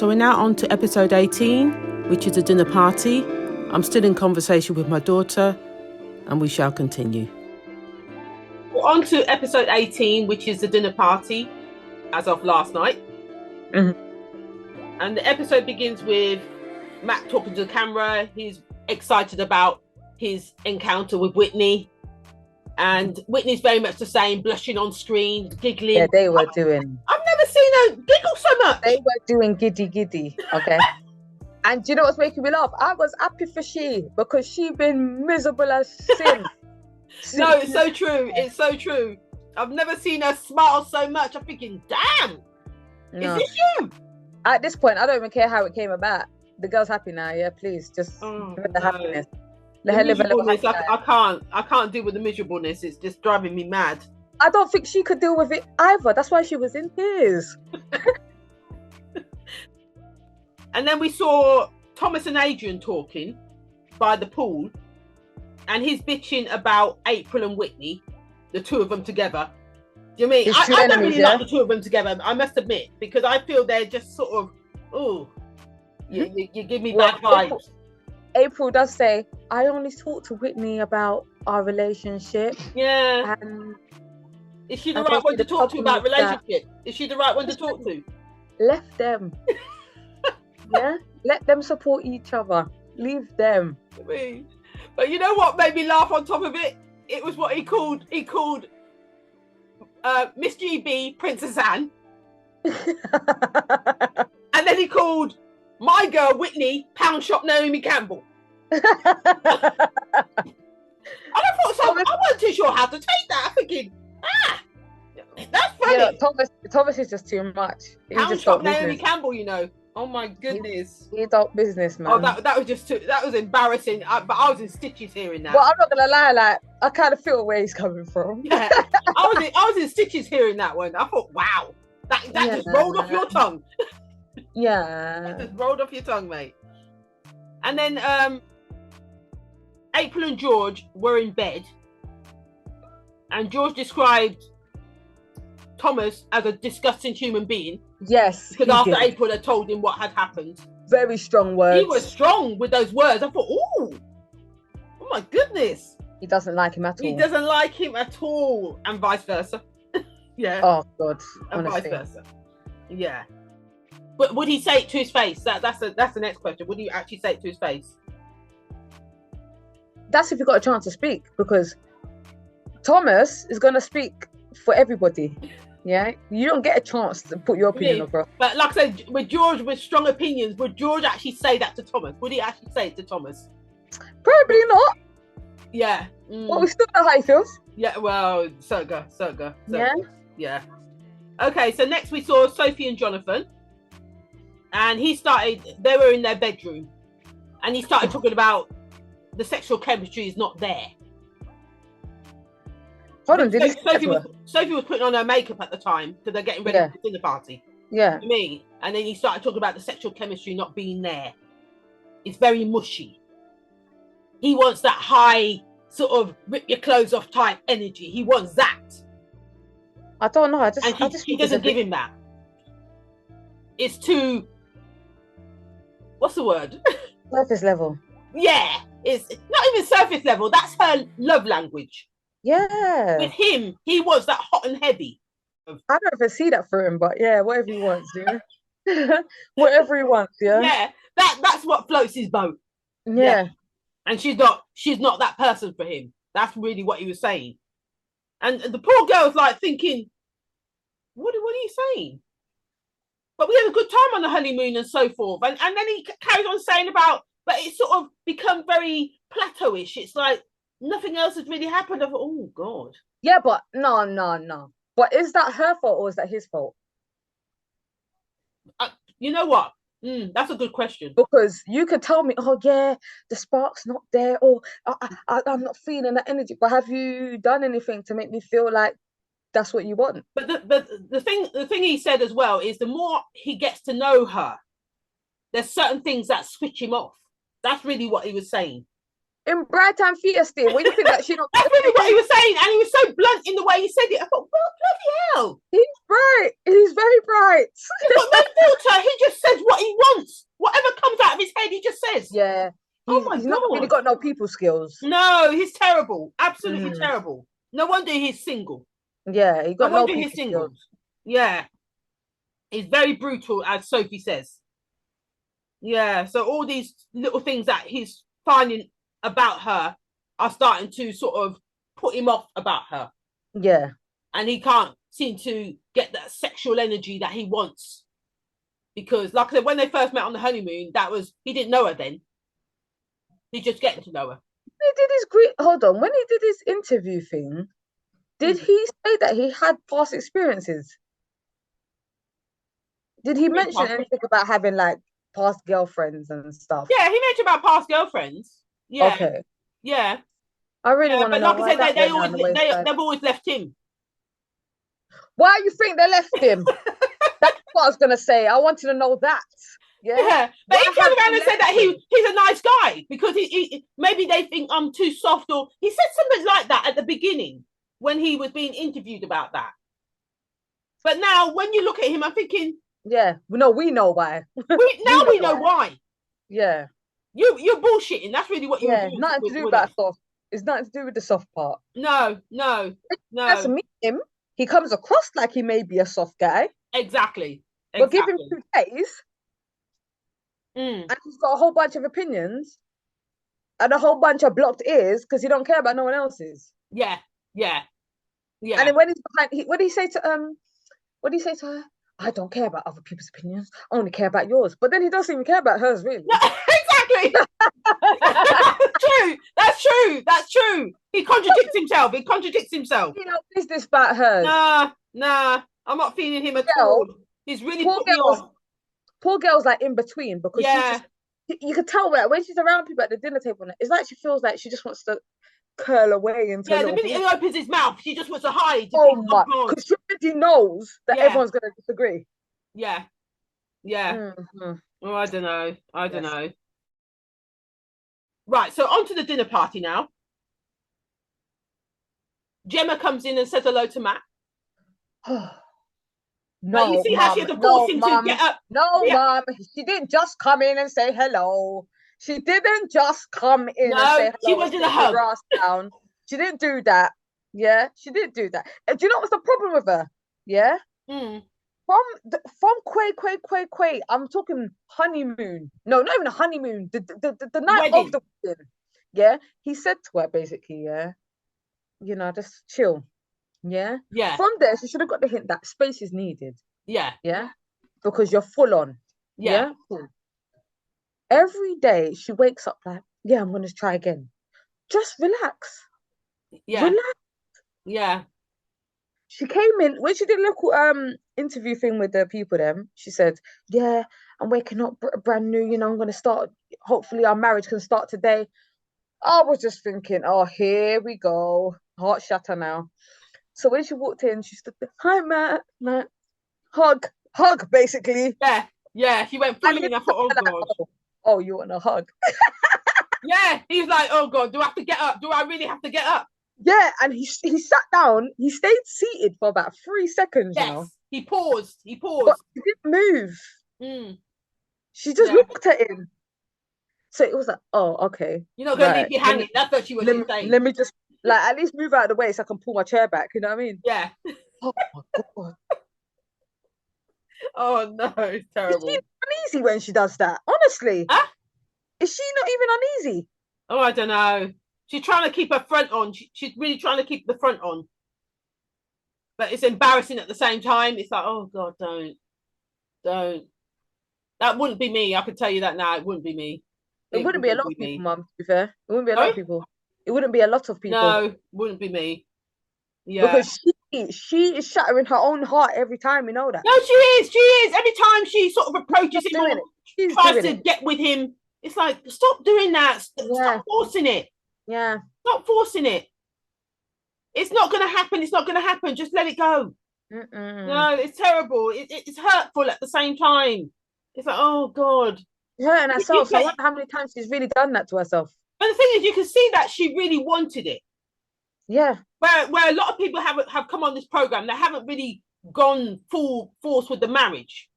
So we're now on to episode 18, which is a dinner party. I'm still in conversation with my daughter, and we shall continue. We're on to episode 18, which is the dinner party, as of last night. Mm-hmm. And the episode begins with Matt talking to the camera. He's excited about his encounter with Whitney. And Whitney's very much the same, blushing on screen, giggling. Yeah, they were doing. I've never seen her giggle so much. They were doing giddy, okay? And do you know what's making me laugh? I was happy for she, because she been miserable as sin. No, it's so true. It's so true. I've never seen her smile so much. I'm thinking, damn, No. is this you? At this point, I don't even care how it came about. The girl's happy now, yeah, please. Just give her the happiness. Let her live a little happy life. I can't deal with the miserableness. It's just driving me mad. I don't think she could deal with it either. That's why she was in tears. And then we saw Thomas and Adrian talking by the pool, and he's bitching about April and Whitney, the two of them together. Do you mean? I don't really like the two of them together, I must admit, because I feel they're just sort of, you give me bad vibes. April does say, I only talk to Whitney about our relationship. Yeah. And is she the right one to talk to about relationship? Is she the right one to talk to? Left them. Yeah? Let them support each other. Leave them. But you know what made me laugh on top of it? It was what he called Miss GB Princess Anne. And then he called my girl Whitney Pound Shop Naomi Campbell. And I thought, I wasn't too sure how to take that. I'm thinking, that's funny. Yeah, Thomas is just too much. Pound Shop Naomi Campbell, you know. Oh my goodness. He's out business, man. Oh, that was just that was embarrassing. But I was in stitches hearing that. Well, I'm not gonna lie, like I kind of feel where he's coming from. Yeah, I was in stitches hearing that one. I thought, wow, that just rolled off your tongue. Yeah, just rolled off your tongue, mate. And then April and George were in bed, and George described Thomas as a disgusting human being. Yes, because after April had told him what had happened. Very strong words. He was strong with those words. I thought, oh my goodness. He doesn't like him at all. He doesn't like him at all, and vice versa. Yeah. Oh God. And honestly. vice versa. Yeah. But would he say it to his face? That's the next question. Would he actually say it to his face? That's if you got a chance to speak, because Thomas is gonna speak for everybody. Yeah, you don't get a chance to put your opinion across. But like I said, with George with strong opinions, would George actually say that to Thomas? Would he actually say it to Thomas? Probably not. Yeah. Well, we still know how he feels. Yeah, well, Serga. Yeah. Yeah. Okay, so next we saw Sophie and Jonathan. And they were in their bedroom. And he started talking about the sexual chemistry is not there. Hold on, Sophie was putting on her makeup at the time because they're getting ready for the dinner party. Yeah. To me. And then he started talking about the sexual chemistry not being there. It's very mushy. He wants that high, sort of rip your clothes off type energy. He wants that. I don't know. He doesn't give him that. It's too, what's the word? Surface level. Yeah. It's not even surface level. That's her love language. Yeah. With him, he was that hot and heavy. I don't even see that for him, but yeah, whatever he wants, yeah. Whatever he wants, yeah. Yeah, that's what floats his boat. Yeah. And she's not that person for him. That's really what he was saying. And the poor girl's like thinking, what are you saying? But we had a good time on the honeymoon and so forth. And then he carries on saying about, but it's sort of become very plateauish. It's like nothing else has really happened. I thought, oh God. Yeah, but no. But is that her fault or is that his fault? You know what? That's a good question. Because you could tell me, oh yeah, the spark's not there, or I'm not feeling that energy. But have you done anything to make me feel like that's what you want? But the thing he said as well is the more he gets to know her, there's certain things that switch him off. That's really what he was saying. In Brighton Fiesta, when you think that she don't. That's really what he was saying, and he was so blunt in the way he said it. I thought, well, bloody hell. He's bright. He's very bright. He's got no filter. He just says what he wants. Whatever comes out of his head, he just says. Yeah. Oh my He's not really God. got no people skills. No, he's terrible. Absolutely Mhm. terrible. No wonder he's single. Yeah, he No got no wonder people he's single. skills. Yeah. He's very brutal, as Sophie says. Yeah. So all these little things that he's finding about her are starting to sort of put him off about her. Yeah. And he can't seem to get that sexual energy that he wants. Because, like I said, when they first met on the honeymoon, he didn't know her then. He just getting to know her. He did his hold on. When he did his interview thing, did he say that he had past experiences? Did he mention anything about having like past girlfriends and stuff? Yeah, he mentioned about past girlfriends. Yeah. Okay. Yeah. I really want to know. But like I said, they've always left him. Why do you think they left him? That's what I was gonna say. I wanted to know that. Yeah. But he turned around and said that he's a nice guy because he maybe they think I'm too soft, or he said something like that at the beginning when he was being interviewed about that. But now when you look at him, I'm thinking, yeah, no, we know why. we know why. Yeah. You're bullshitting. That's really what you're doing. Nothing to do with that soft. It's nothing to do with the soft part. No. That's meet him. He comes across like he may be a soft guy. Exactly. But give him 2 days. And he's got a whole bunch of opinions and a whole bunch of blocked ears because he don't care about no one else's. Yeah. And then when he's behind, what did he say to her? I don't care about other people's opinions. I only care about yours. But then he doesn't even care about hers, really. No, exactly. True. That's true. He contradicts himself. You know, business about hers. Nah. I'm not feeling him at all. He's really put me off. Poor girl's like in between because you could tell that when she's around people at the dinner table, it's like she feels like she just wants to curl away into the minute he opens his mouth, she just wants to hide. Oh my, because she already knows that everyone's going to disagree. Yeah. Mm-hmm. Oh, I don't know. Right, so on to the dinner party now. Gemma comes in and says hello to Matt. No, but you see how she had to force him to get up. No, Mom, she didn't just come in and say hello. She didn't just come in and say hello. She wanted a hug. Down. She didn't do that. Yeah, she didn't do that. And do you know what's the problem with her? Yeah. From Quay. I'm talking honeymoon. No, not even a honeymoon. The night of the wedding. Yeah. He said to her basically, just chill. Yeah. From there, she should have got the hint that space is needed. Yeah. Because you're full on. Yeah. Every day she wakes up like, I'm gonna try again. Just relax. Relax. She came in when she did a little interview thing with the people. She said, I'm waking up brand new. I'm gonna start. Hopefully, our marriage can start today. I was just thinking, oh, here we go, heart shatter now. So when she walked in, she stood there, hi, Matt, hug, basically. Yeah, she went fully in. I thought, oh, God. Oh, you want a hug? He's like, oh, God, do I have to get up? Do I really have to get up? Yeah, and he sat down. He stayed seated for about 3 seconds, He paused. But he didn't move. She just looked at him. So it was like, oh, okay. You're not going to leave me hanging. That's what she was saying. Let me just, at least move out of the way so I can pull my chair back. You know what I mean? Yeah. Oh, my God. Oh, no. It's terrible. Is she uneasy when she does that? Honestly. Huh? Is she not even uneasy? Oh, I don't know. She's trying to keep her front on. She's really trying to keep the front on. But it's embarrassing at the same time. It's like, oh, God, don't. That wouldn't be me. I can tell you that now. It wouldn't be me. It wouldn't be a lot of people, Mum, to be fair. It wouldn't be a lot of people. It wouldn't be a lot of people. No, it wouldn't be me. Yeah. Because she is shattering her own heart every time, you know that. No, she is. Every time she sort of approaches him or tries to get with him, it's like, stop doing that. Stop forcing it. Yeah. Stop forcing it. It's not going to happen. It's not going to happen. Just let it go. No, it's terrible. It's hurtful at the same time. It's like, oh, God. Hurting herself. So I wonder how many times she's really done that to herself. But the thing is, you can see that she really wanted it. Yeah. Where a lot of people have come on this program, they haven't really gone full force with the marriage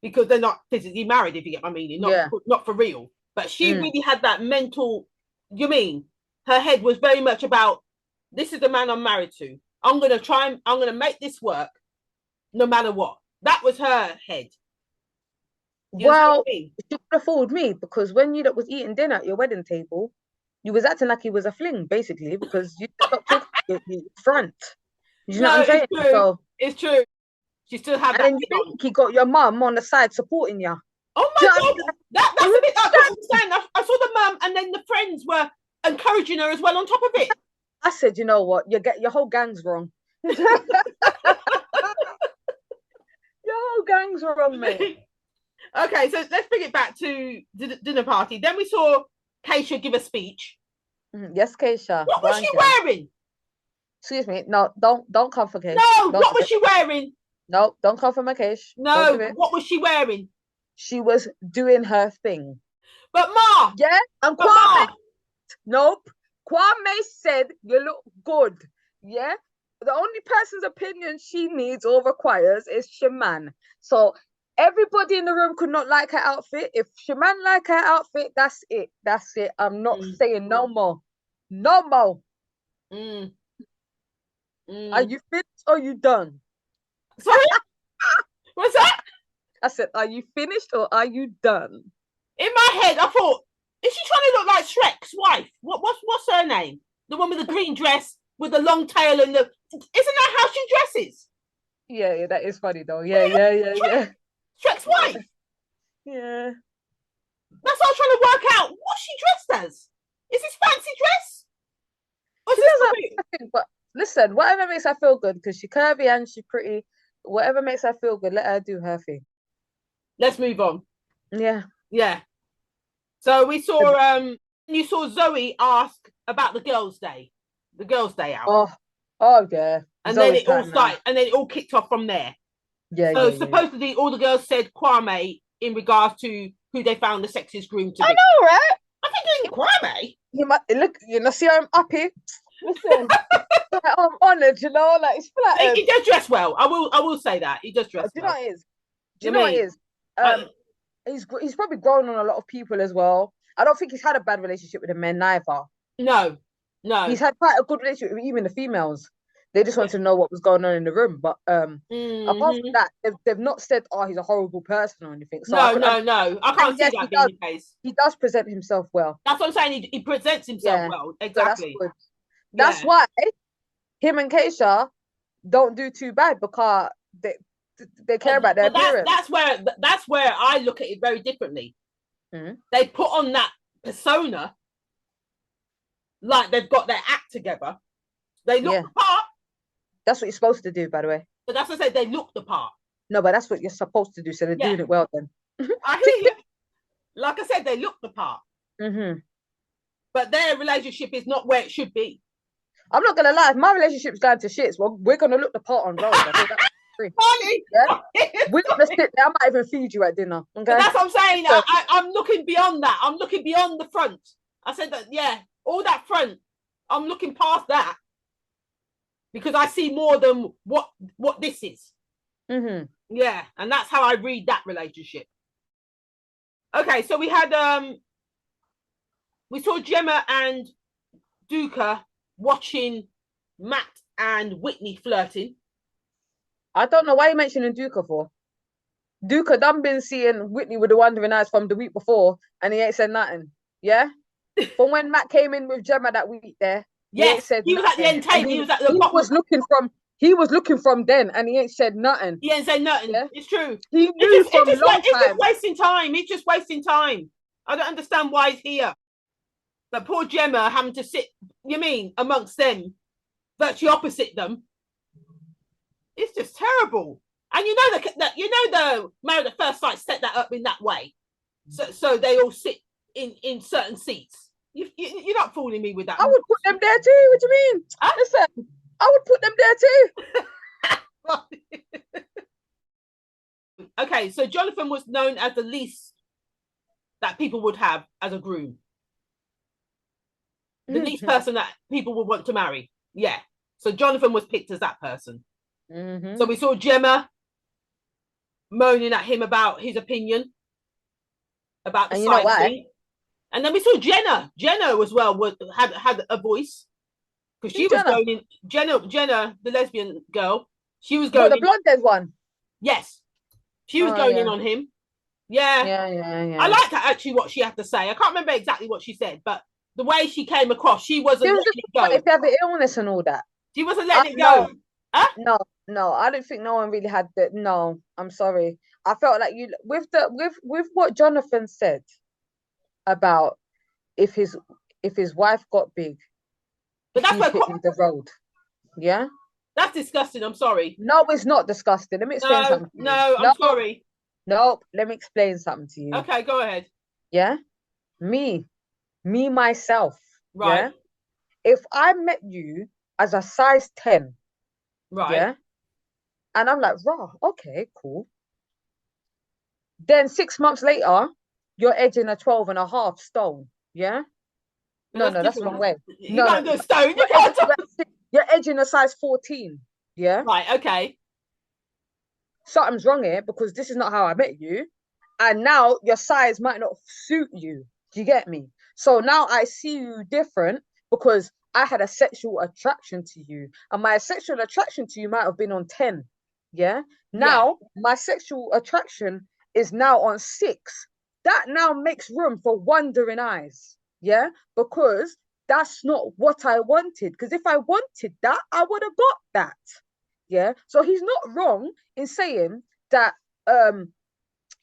because they're not physically married, if you get my meaning, not for real. But she really had that mental, you mean, her head was very much about, this is the man I'm married to. I'm going to make this work no matter what. That was her head. Well, she could have fooled me, because when you was eating dinner at your wedding table, you was acting like he was a fling, basically, because you stopped talking front. You know what I'm saying? It's true. So, it's true. She still had that. And then you think he got your mum on the side supporting you. Oh my God. That's a bit, I don't understand. I saw the mum and then the friends were encouraging her as well on top of it. I said, you know what? You get your whole gang's wrong. Your whole gang's wrong, mate. Okay, so let's bring it back to the dinner party. Then we saw Keisha give a speech. Yes, Keisha. What was she wearing? Excuse me. No, don't come for Keisha. No, what was she wearing? No, don't come for my Keish. No, what was she wearing? She was doing her thing. But Ma. Yeah, and Kwame. Nope. Kwame said you look good. Yeah. The only person's opinion she needs or requires is Shaman. So everybody in the room could not like her outfit. If Shaman like her outfit, that's it. That's it. I'm not saying no more. No more. Are you finished or you done? Sorry? What's that? I said, are you finished or are you done? In my head, I thought, is she trying to look like Shrek's wife? What's her name? The one with the green dress with the long tail and the... Isn't that how she dresses? Yeah, that is funny though. Yeah. Shrek's wife. Yeah. That's what I was trying to work out. What's she dressed as? Is this fancy dress? Or is this but listen, whatever makes her feel good, because she's curvy and she's pretty. Whatever makes her feel good, let her do her thing. Let's move on. Yeah. So we saw you saw Zoe ask about the girls' day out. Oh yeah. And then it all started, and then it all kicked off from there. Yeah. So supposedly all the girls said Kwame in regards to who they found the sexiest groom to be. I know, right? I'm thinking Kwame. You might look, see I'm happy. Listen, I'm honoured, like it's flat. He does dress well. I will say that he does dress well. Do you know what it is? He's probably grown on a lot of people as well. I don't think he's had a bad relationship with the men neither. No. He's had quite a good relationship with even the females. They just wanted to know what was going on in the room. But apart from that, they've not said, oh, he's a horrible person or anything. So no. I can't see that being the case. He does present himself well. That's what I'm saying. He presents himself well. Exactly. So that's why him and Keisha don't do too bad, because they care about their appearance. That's where I look at it very differently. They put on that persona like they've got their act together. They look the part. That's what you're supposed to do, by the way. But that's what I say, they look the part. No, but that's what you're supposed to do, so they're doing it well then. I hear you. Like I said, they look the part. But their relationship is not where it should be. I'm not gonna lie, if my relationship's going to shits, well, we're gonna look the part on road. Funny. We're gonna sit there. I might even feed you at dinner. Okay. But that's what I'm saying. I'm looking beyond that. I'm looking beyond the front. I said that, all that front. I'm looking past that because I see more than what this is. Yeah, and that's how I read that relationship. Okay, so we had we saw Gemma and Duca watching Matt and Whitney flirting. I don't know why you're mentioning Duca for. Duca done been seeing Whitney with the wandering eyes from the week before, and he ain't said nothing. Yeah? From when Matt came in with Gemma that week there, he was at the end table. He was at the bottom. He was looking from then, and he ain't said nothing. He ain't said nothing. Yeah? It's true. He knew from long time. It's just wasting time. He's just wasting time. I don't understand why he's here. But poor Gemma having to sit, amongst them, virtually opposite them. It's just terrible. And the Married at First Sight set that up in that way. So they all sit in certain seats. You're not fooling me with that. I would put them there too. What do you mean? Listen, I would put them there too. Okay, so Jonathan was known as the least that people would have as a groom. The least person that people would want to marry. Yeah. So Jonathan was picked as that person. So we saw Gemma moaning at him about his opinion about the And you know side why? thing. And then we saw Jenna. Jenna as well had a voice because she Who's was Jenna? going in. Jenna, the lesbian girl, she was What, going the in. blonde one? Yes, she was Oh going in yeah. on him. Yeah, I Yeah. liked actually what she had to say. I can't remember exactly what she said, but the way she came across, she She wasn't was just letting it talking about go. if they have an illness and all that. She wasn't letting it No, go. Huh? no. I don't think no one really had that. No, I'm sorry. I felt like you with what Jonathan said about if his if his wife got big, But that's he's where hitting the road. Yeah. that's disgusting. I'm sorry. No, it's not disgusting. Let me explain No, something to you. no, I'm No, sorry. no. Let me explain something to you. Okay, go ahead. Yeah. Me, me myself. Right, Yeah. If I met you as a size 10, right. yeah, and I'm like, raw, okay, cool. Then 6 months later, you're edging a 12 and a half stone. Yeah. But No, that's no, that's the wrong different. way. You No, no. can't go stone. You You're can't. you're edging a size 14. Yeah. Right. Okay. Something's wrong here because this is not how I met you. And now your size might not suit you. Do you get me? So now I see you different because I had a sexual attraction to you. And my sexual attraction to you might have been on 10. Yeah. Yeah. Now my sexual attraction is now on 6. That now makes room for wondering eyes. Yeah. Because that's not what I wanted. Because if I wanted that, I would have got that. Yeah. So he's not wrong in saying that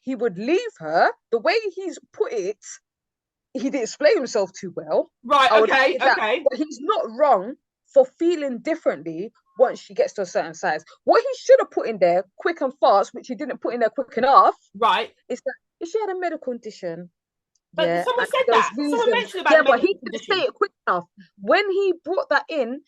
he would leave her. The way he's put it, he didn't explain himself too well. Right. I would Okay. say that. Okay. But he's not wrong for feeling differently once she gets to a certain size. What he should have put in there quick and fast, which he didn't put in there quick enough, Right. is that if she had a medical condition, But yeah, someone and said there was that. Someone reasons, mentioned about yeah, the but he medical didn't say condition. it quick enough. When he brought that in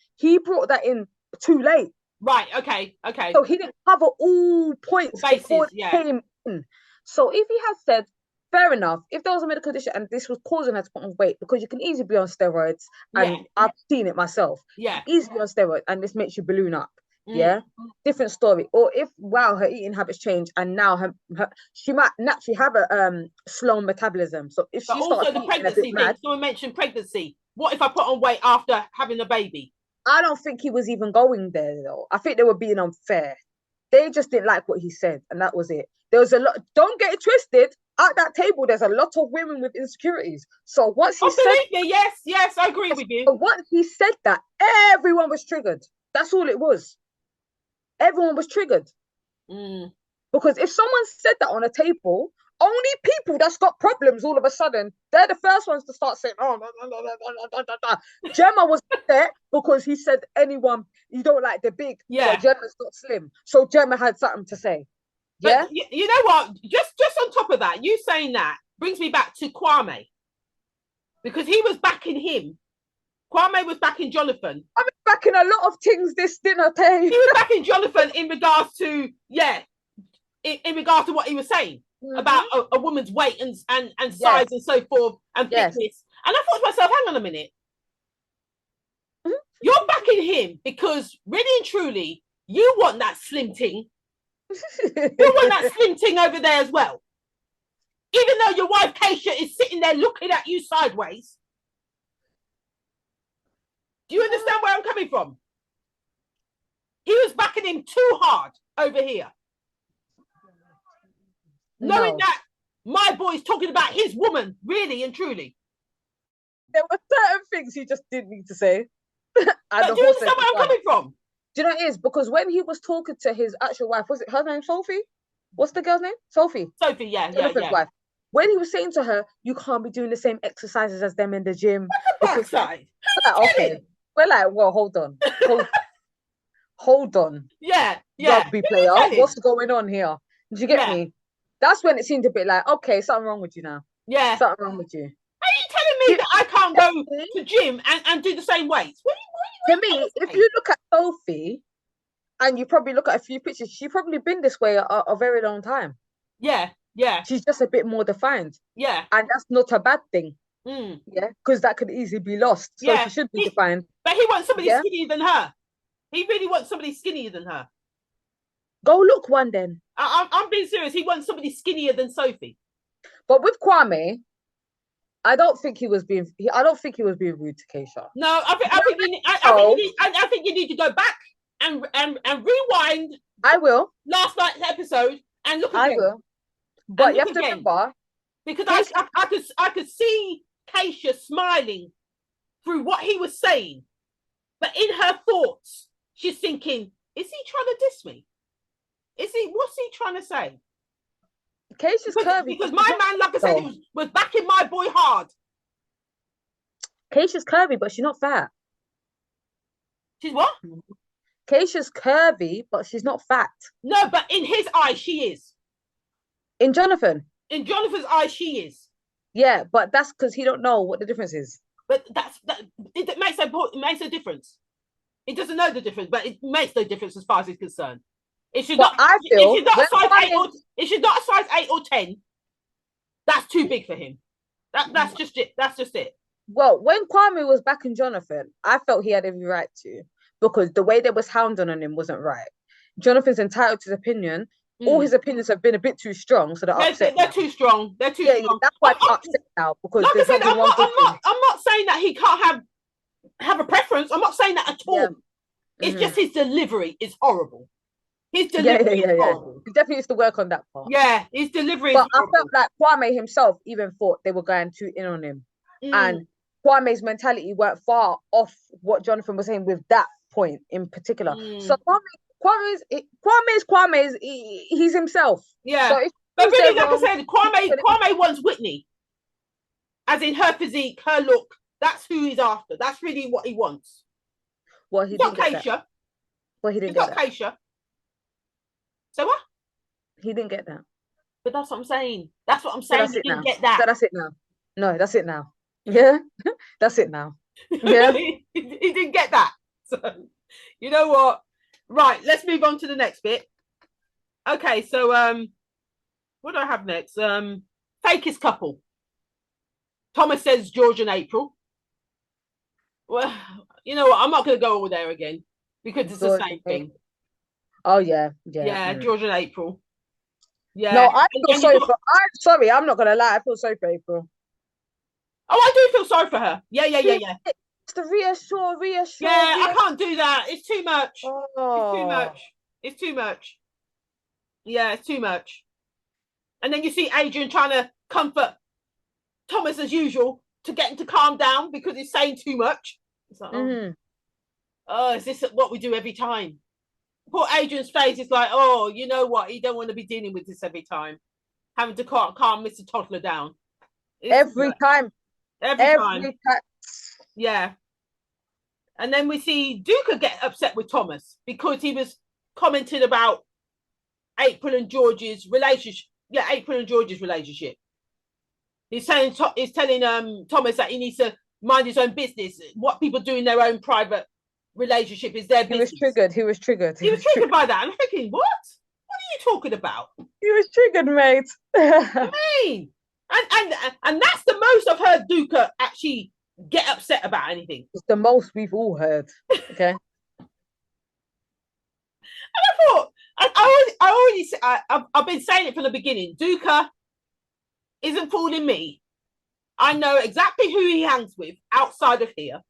too late. Right. Okay. Okay. So he didn't cover all The points before basis. it Yeah. came in. So if he had said, fair enough, if there was a medical condition and this was causing her to put on weight, because you can easily be on steroids, Yeah. and I've seen it myself, you Yeah. can easily be on steroids and this makes you balloon up. Mm. Yeah, different story. Or if wow, her eating habits change and now she might naturally have a slow metabolism. So if But she starts also the eating a bit pregnancy mad, thing. Someone mentioned pregnancy. What if I put on weight after having a baby? I don't think he was even going there though. I think they were being unfair. They just didn't like what he said, and that was it. There was a lot. Don't get it twisted. At that table, there's a lot of women with insecurities. So once he Oh, said, believe me. Yes. Yes. I agree with you. once he said that, everyone was triggered. That's all it was. Everyone was triggered Mm. because if someone said that on a table, only people that's got problems all of a sudden, they're the first ones to start saying, oh, no, no, no, no, no, no, no, no. Gemma was there because he said, anyone, you don't like the big, but Yeah. Gemma's not slim. So Gemma had something to say. But Yeah? you know what? Just on top of that, you saying that brings me back to Kwame because he was backing him. Kwame was backing Jonathan. I'm backing a lot of things this dinner time. He was backing Jonathan in regards to in regards to what he was saying about a woman's weight and size Yes. and so forth and Yes. fitness. And I thought to myself, hang on a minute. You're backing him because really and truly, you want that slim thing. You want that slim thing over there as well. Even though your wife Keisha is sitting there looking at you sideways. Do you understand where I'm coming from? He was backing him too hard over here. Knowing that my boy's talking about his woman, really and truly. There were certain things he just didn't need to say. But do you understand where I'm coming from? Do you know what it is? Because when he was talking to his actual wife, was it her name Sophie? What's the girl's name? Sophie. Sophie, yeah. Wife. When he was saying to her, you can't be doing the same exercises as them in the gym. Backside. Like, okay. We're like, well, hold on. Hold on. Yeah. Rugby player. What's going on here? Did you get me? That's when it seemed a bit like, okay, something wrong with you now. Yeah. Something wrong with you. Are you telling me that I can't go to gym and do the same weights? To me, if you look at Sophie and you probably look at a few pictures, she's probably been this way a very long time. Yeah. She's just a bit more defined. Yeah. And that's not a bad thing. Mm. Yeah, because that could easily be lost. So she should be defined. But he wants somebody skinnier than her. He really wants somebody skinnier than her. Go look one then. I'm being serious. He wants somebody skinnier than Sophie. But with Kwame, I don't think he was being. I don't think he was being rude to Keisha. No, I think you need to go back and rewind. I will. Last night's episode and look again. I will. But you have to remember, because I could see Keisha smiling through what he was saying, but in her thoughts, she's thinking, "Is he trying to diss me? What's he trying to say?" Keisha's curvy. Because my man, like I said, was backing my boy hard. Keisha's curvy, but she's not fat. She's what? Keisha's curvy, but she's not fat. No, but in his eyes, she is. In Jonathan's eyes, she is. Yeah, but that's because he don't know what the difference is. But it makes a difference. He doesn't know the difference, but it makes no difference as far as he's concerned. It should not. I feel it should not a size 8 or 10. That's too big for him. That's just it. That's just it. Well, when Kwame was backing Jonathan, I felt he had every right to, because the way they was hounding on him wasn't right. Jonathan's entitled to his opinion. All his opinions have been a bit too strong, so they're upset. They're too strong. They're too strong. That's why they're upset now, because like I said, I'm not saying that he can't have a preference. I'm not saying that at all. Yeah. It's just his delivery is horrible. His delivery is horrible. He definitely needs to work on that part. Yeah, his delivery is horrible. I felt like Kwame himself even thought they were going too in on him. And Kwame's mentality weren't far off what Jonathan was saying with that point in particular. So Kwame's he's himself. Yeah. So but really, like I said, Kwame wants Whitney. As in her physique, her look. That's who he's after. That's really what he wants. Well, he didn't get Keisha. That. Well, he didn't get that. Keisha. So what? He didn't get that. But that's what I'm saying. That's what I'm saying. So he didn't get that. So that's it now. No, that's it now. Yeah, that's it now. Yeah. he didn't get that. So, you know what? Right, let's move on to the next bit. Okay, so what do I have next? Fakest couple. Thomas says George and April. Well, you know what? I'm not going to go over there again because it's the same thing. Oh yeah. George and April. Yeah. No, I feel sorry for. I'm sorry. I'm not going to lie. I feel sorry for April. Oh, I do feel sorry for her. Yeah. It's the reassure. Yeah, I can't do that. It's too much. Oh. It's too much. Yeah, it's too much. And then you see Adrian trying to comfort Thomas as usual to get him to calm down because he's saying too much. It's like, is this what we do every time? Poor Adrian's face is like, oh, you know what? He don't want to be dealing with this every time. Having to calm Mr. Toddler down. Every time. Yeah. And then we see Duca get upset with Thomas because he was commenting about April and George's relationship. Yeah, April and George's relationship. He's telling Thomas that he needs to mind his own business. What people do in their own private relationship is their business. He was triggered by that. I'm thinking, what? What are you talking about? He was triggered, mate. I mean, and that's the most I've heard Duca actually get upset about anything. It's the most we've all heard. Okay. And I thought, I've been saying it from the beginning. Duca isn't fooling me. I know exactly who he hangs with outside of here.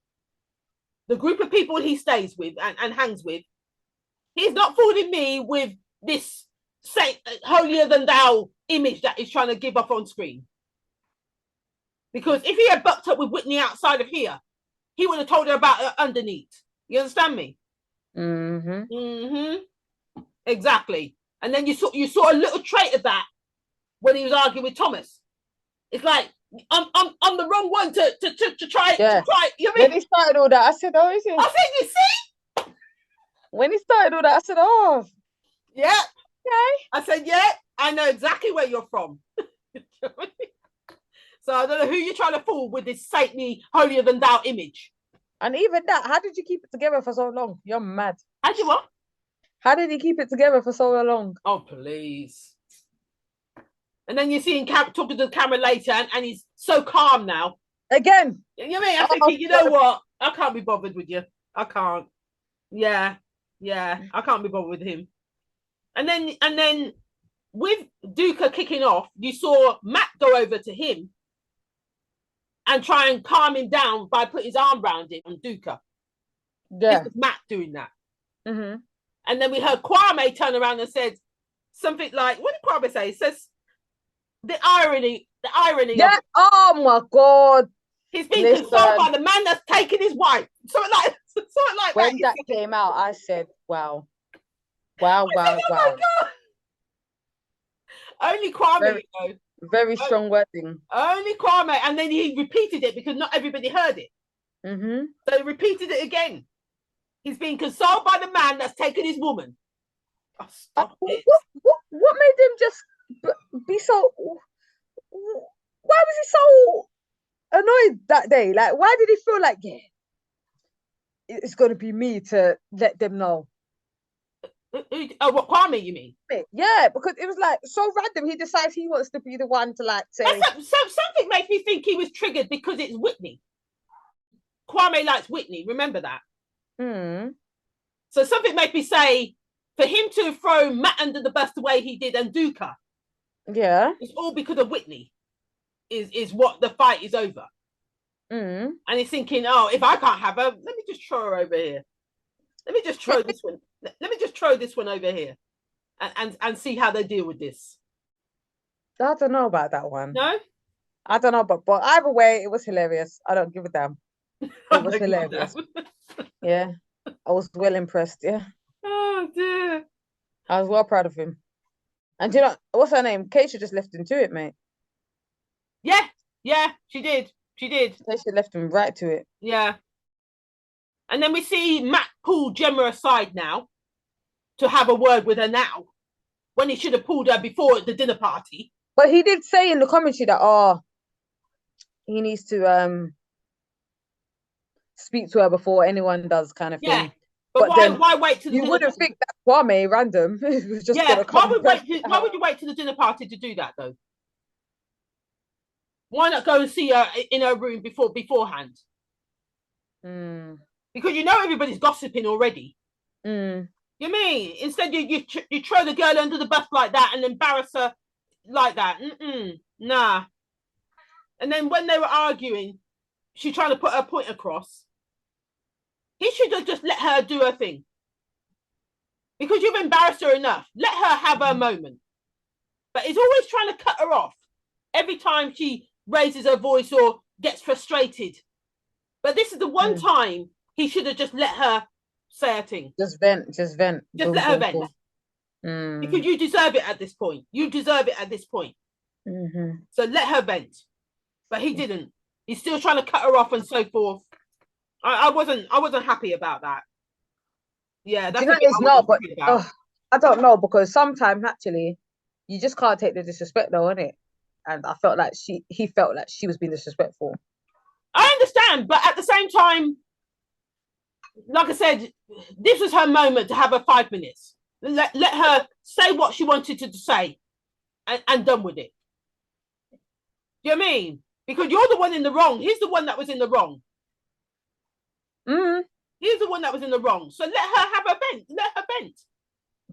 The group of people he stays with and hangs with. He's not fooling me with this holier than thou image that he's trying to give up on screen. Because if he had bucked up with Whitney outside of here, he would have told her about it underneath. You understand me? Exactly. And then you saw a little trait of that when he was arguing with Thomas. It's like I'm the wrong one to try. Yeah. To try. You know when he started all that, I said, "Oh, is it?" I said, "You see." When he started all that, I said, "Oh, yeah." Okay. I said, "Yeah, I know exactly where you're from." So I don't know who you're trying to fool with this saintly, holier than thou image. And even that, how did you keep it together for so long? You're mad. How did you what? How did he keep it together for so long? Oh, please. And then you see him talking to the camera later, and he's so calm now. Again. You know what I mean? I'm thinking, you know what? I can't be bothered with you. I can't. Yeah. I can't be bothered with him. And then with Duca kicking off, you saw Matt go over to him and try and calm him down by putting his arm around him on Duca. Yeah. This was Matt doing that. Mm-hmm. And then we heard Kwame turn around and said something like, what did Kwame say? He says, the irony. Yeah. Oh my God. He's been consoled by the man that's taken his wife. Something like when that came out, I said, wow. Wow. Only Kwame, very strong wording. Only Kwame. And then he repeated it because not everybody heard it. Mm-hmm. So he repeated it again. He's been consoled by the man that's taken his woman. Oh, stop it. What made him just be so... Why was he so annoyed that day? Like, why did he feel like, yeah, it's going to be me to let them know? Oh, what, Kwame, you mean? Yeah, because it was like so random. He decides he wants to be the one to like say. Something makes me think he was triggered because it's Whitney. Kwame likes Whitney. Remember that? So something made me say, for him to throw Matt under the bus the way he did and Duca, yeah, it's all because of Whitney. Is what the fight is over. And he's thinking, oh, if I can't have her, let me just throw her over here. Let me just throw this one. Let me just throw this one over here, and see how they deal with this. I don't know about that one. No, I don't know, but either way, it was hilarious. I don't give a damn. It was hilarious. Yeah, I was well impressed. Yeah. Oh dear. I was well proud of him. And you know what's her name? Keisha just left him to it, mate. Yeah, she did. Keisha left him right to it. Yeah. And then we see Matt pull Gemma aside now to have a word with her now, when he should have pulled her before the dinner party. But he did say in the commentary that he needs to speak to her before anyone does, kind of thing. Yeah. But why wait to the you dinner wouldn't think that Kwame random was just gonna come. Why would you wait to the dinner party to do that though? Why not go and see her in her room beforehand? Because you know everybody's gossiping already. You mean instead you throw the girl under the bus like that and embarrass her like that? Nah. And then when they were arguing, she trying to put her point across. He should have just let her do her thing. Because you've embarrassed her enough. Let her have her moment. But he's always trying to cut her off every time she raises her voice or gets frustrated. But this is the one time he should have just let her say her thing. Just vent. Just let her vent. Because you deserve it at this point. So let her vent. But he didn't. He's still trying to cut her off and so forth. I wasn't happy about that. Yeah, that's but I don't know, because sometimes actually you just can't take the disrespect though, innit? And I felt like he felt like she was being disrespectful. I understand, but at the same time, like I said, this was her moment to have her 5 minutes. Let her say what she wanted to say and done with it. Do you know what I mean? Because you're the one in the wrong. He's the one that was in the wrong. He's the one that was in the wrong. So let her have her vent. Let her vent.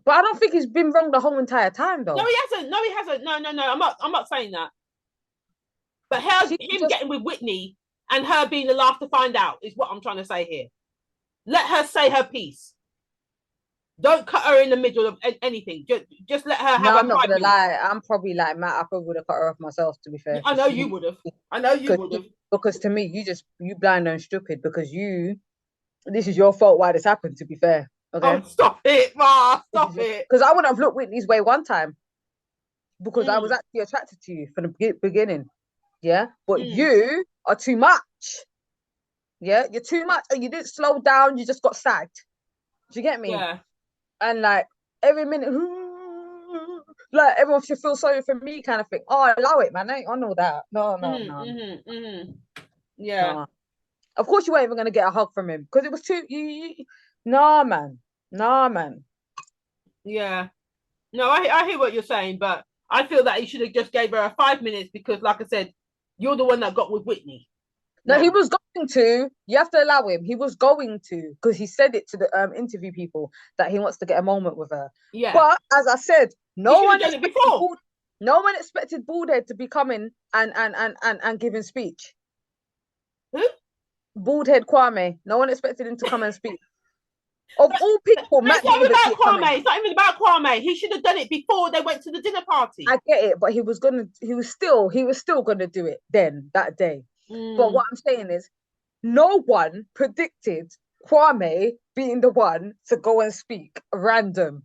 But I don't think he's been wrong the whole entire time, though. No, he hasn't. No. I'm not saying that. But him getting with Whitney and her being the last to find out is what I'm trying to say here. Let her say her piece. Don't cut her in the middle of anything. Just let her have her. I'm not gonna lie. I'm probably like Matt. I probably would have cut her off myself, to be fair. I know you would have. Because to me, you blind and stupid, because this is your fault why this happened, to be fair. Okay. Oh, stop it, Ma. Stop it. Because I wouldn't have looked Whitney's way one time. Because I was actually attracted to you from the beginning. Yeah. But you are too much. Yeah. You're too much. And you didn't slow down. You just got sagged. Do you get me? Yeah. And like every minute, like everyone should feel sorry for me, kind of thing. Oh, allow it, man. I ain't on all that. No. Yeah. No. Of course, you weren't even gonna get a hug from him because it was too. Nah, man. Yeah. No, I hear what you're saying, but I feel that he should have just gave her 5 minutes because, like I said, you're the one that got with Whitney. No, he was going to. You have to allow him. He was going to, because he said it to the interview people that he wants to get a moment with her. Yeah. But as I said, no one expected Baldhead to be coming and giving speech. Who? Baldhead Kwame. No one expected him to come and speak. Of all people, Matt didn't even see it coming. It's not even about Kwame. He should have done it before they went to the dinner party. I get it, but he was still gonna do it then that day. But what I'm saying is, no one predicted Kwame being the one to go and speak random.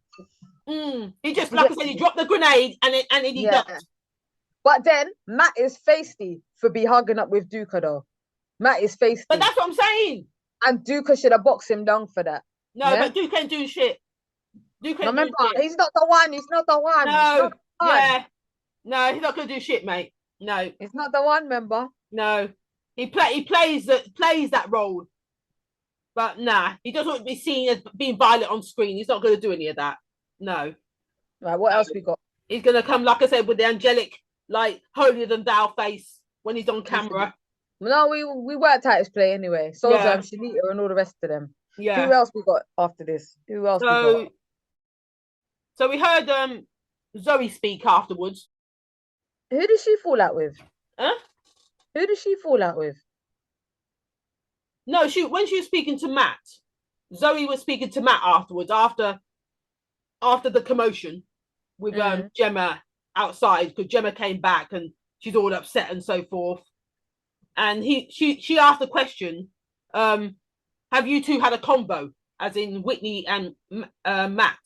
He just, like I said, he dropped the grenade and he ducked. But then Matt is feisty for be hugging up with Duka though. Matt is feisty. But that's what I'm saying. And Duka should have boxed him down for that. No, but Duke ain't doing shit. Remember, he's not the one. He's not the one. No, yeah. No, he's not going to do shit, mate. No. He's not the one, member. No. He plays that role. But nah, he doesn't want to be seen as being violent on screen. He's not going to do any of that. No. Right, what else we got? He's going to come, like I said, with the angelic, like, holier than thou face when he's on camera. No, we worked out his play anyway. So Shanita and all the rest of them. Yeah. Who else we got after this? Who else we got? So we heard Zoe speak afterwards. Who did she fall out with? Huh? Who did she fall out with? No, when she was speaking to Matt, Zoe was speaking to Matt afterwards, after the commotion with Gemma outside, because Gemma came back and she's all upset and so forth. And she asked the question, have you two had a convo, as in Whitney and Matt,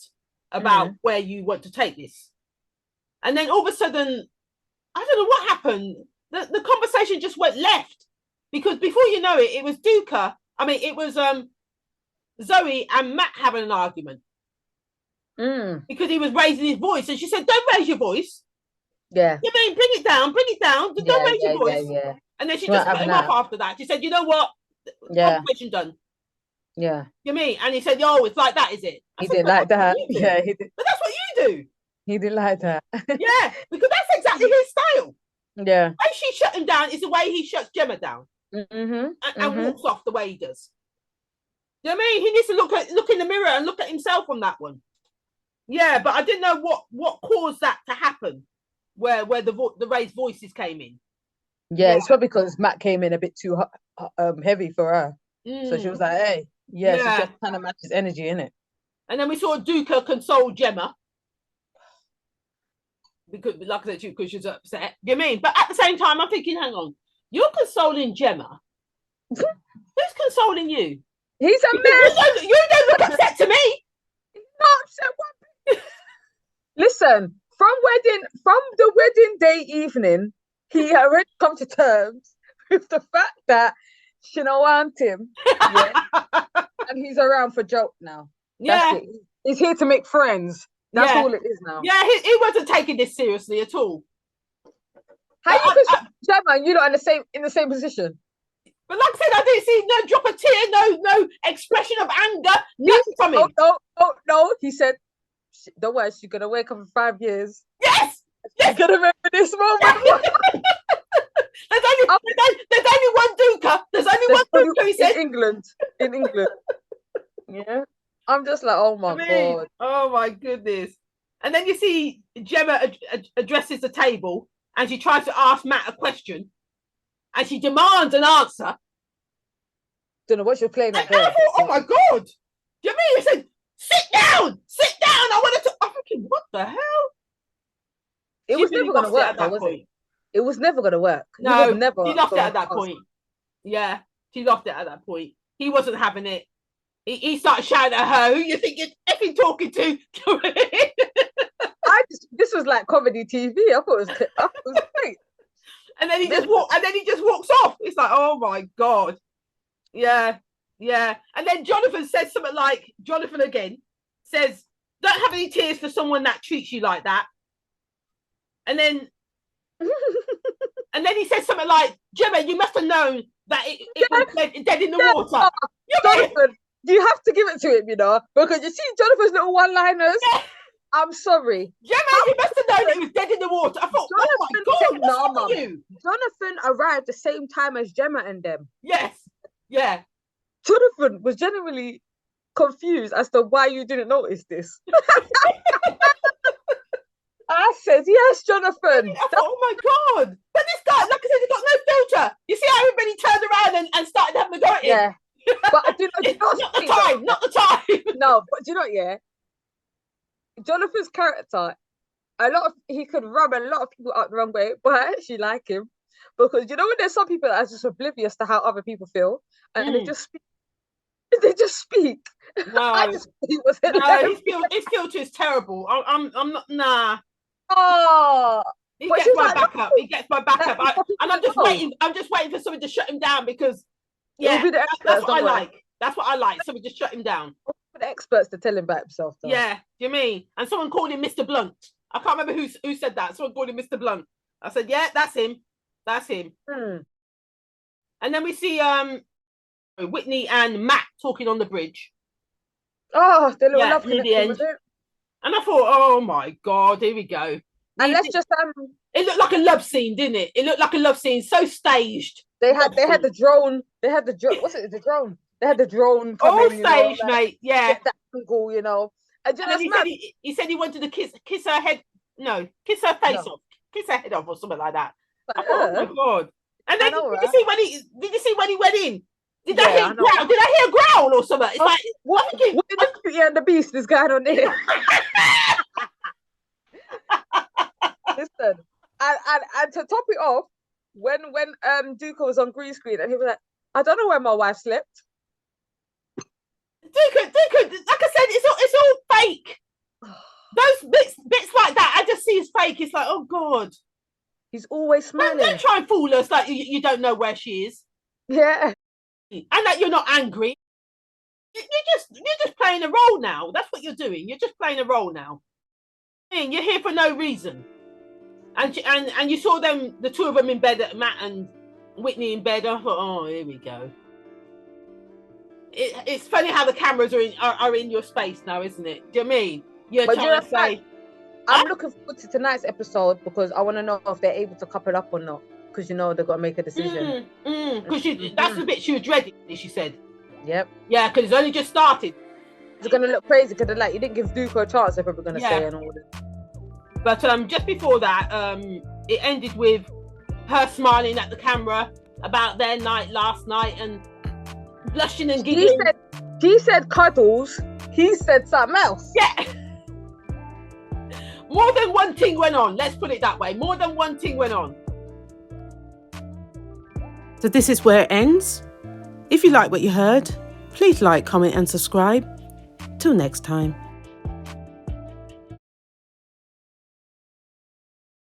about where you want to take this? And then all of a sudden, I don't know what happened. The conversation just went left, because before you know it, it was it was Zoe and Matt having an argument. Because he was raising his voice, and she said, "Don't raise your voice." Yeah. You mean bring it down? Don't raise your voice. Yeah. And then she just cut him off after that. She said, "You know what? Conversation done." Yeah. You mean? And he said, "Oh, it's like that, is it?" He didn't like that. Yeah, he did. But that's what you do. He didn't like that. Yeah, because that's exactly his style. Yeah. The way she shut him down is the way he shuts Gemma down. And walks off the way he does. You know what I mean? He needs to look in the mirror and look at himself on that one. Yeah, but I didn't know what caused that to happen, where the raised voices came in. Yeah, it's probably because Matt came in a bit too heavy for her. So she was like, "Hey, she just kind of matches energy, innit?" And then we saw Duka console Gemma. Because, like I said to you, because she's upset. You mean? But at the same time, I'm thinking, hang on, you're consoling Gemma. Who's consoling you? He's a man. You don't look upset to me. He's not upset one bit. Listen, from the wedding day evening, he had already come to terms with the fact that she don't want him. Yeah? And he's around for joke now. That's it. He's here to make friends. That's all it is now. Yeah, he wasn't taking this seriously at all. How you can Gemma and you're not in the same position? But like I said, I didn't see no drop of tear, no expression of anger, nothing from him. No. He said, "Don't worry, she's gonna wake up in 5 years." Yes. She's gonna remember this moment. There's only one Duka. There's only one Duka. He said in England. Yeah. I'm just like, oh my God. Oh my goodness. And then you see Gemma addresses the table and she tries to ask Matt a question and she demands an answer. Don't know what you're playing at there. I thought, oh my God. Do you mean? He said, sit down. I wanted to. I'm thinking, what the hell? It was never going to work, though, was it? It was never going to work. No, she lost it at that point. Yeah, she lost it at that point. He wasn't having it. He started shouting at her, "Who you think you're effing talking to?" This was like comedy TV. I thought it was great. And then he just walks off. It's like, oh my God. Yeah. And then Jonathan says something like, Jonathan again says, "Don't have any tears for someone that treats you like that." And then he says something like, "Gemma, you must have known that it was dead in the water." Jonathan, you have to give it to him, because you see Jonathan's little one-liners. I'm sorry. Gemma, you must have known it was dead in the water. I thought, oh my God, what's wrong with you? Jonathan arrived the same time as Gemma and them. Yes. Yeah. Jonathan was genuinely confused as to why you didn't notice this. I said, yes, Jonathan. I thought, oh my God. But this guy, like I said, he got no filter. You see how everybody turned around and started having a go at him? Yeah. But not the time. No, but do you know what, yeah? Jonathan's character, he could rub a lot of people up the wrong way, but I actually like him. Because you know when there's some people that are just oblivious to how other people feel and they just speak. No, I just he was his filter is terrible. I'm not. Nah. Oh, he gets my backup. He gets my backup. And I'm just waiting. I'm just waiting for somebody to shut him down because that's what I like. That's what I like. Somebody just shut him down. For the experts to tell him about himself, though. Yeah, do you mean? And someone called him Mr. Blunt. I can't remember who said that. Someone called him Mr. Blunt. I said, yeah, that's him. That's him. And then we see Whitney and Matt talking on the bridge. Oh, the little love connection, was it? And I thought, oh my God, here we go. And let's just it looked like a love scene, didn't it? It looked like a love scene, so staged. They had the drone. What's it? The drone. They had the drone coming. All staged, mate. Yeah. That angle, you know. And then he said he wanted to kiss her head. No, kiss her face off. Kiss her head off or something like that. I thought, oh my God. And then did you see when he went in? Did I hear a growl? Did I hear a growl or something? It's like what Beauty and the Beast is going on there? Listen, and to top it off, when Duke was on green screen and he was like, I don't know where my wife slept. Duke, like I said, it's all fake. Those bits like that, I just see as fake. It's like, oh God. He's always smiling. Don't try and fool us like you don't know where she is. Yeah. And that you're not angry. You're just playing a role now. That's what you're doing. You're just playing a role now. You're here for no reason. And you saw them, the two of them in bed, Matt and Whitney in bed. I thought, oh, here we go. It's funny how the cameras are in your space now, isn't it? Do you know what I mean? You're trying to say. I'm looking forward to tonight's episode because I want to know if they're able to couple up or not. Because you know they've got to make a decision. Because that's the bit she was dreading. She said. Yep. Yeah, because it's only just started. It's gonna look crazy because you didn't give Duke a chance. They're probably gonna say and all this. But just before that, it ended with her smiling at the camera about their night last night and blushing and giggling. She said cuddles. He said something else. Yeah. More than one thing went on. Let's put it that way. More than one thing went on. So this is where it ends. If you like what you heard, please like, comment and subscribe. Till next time.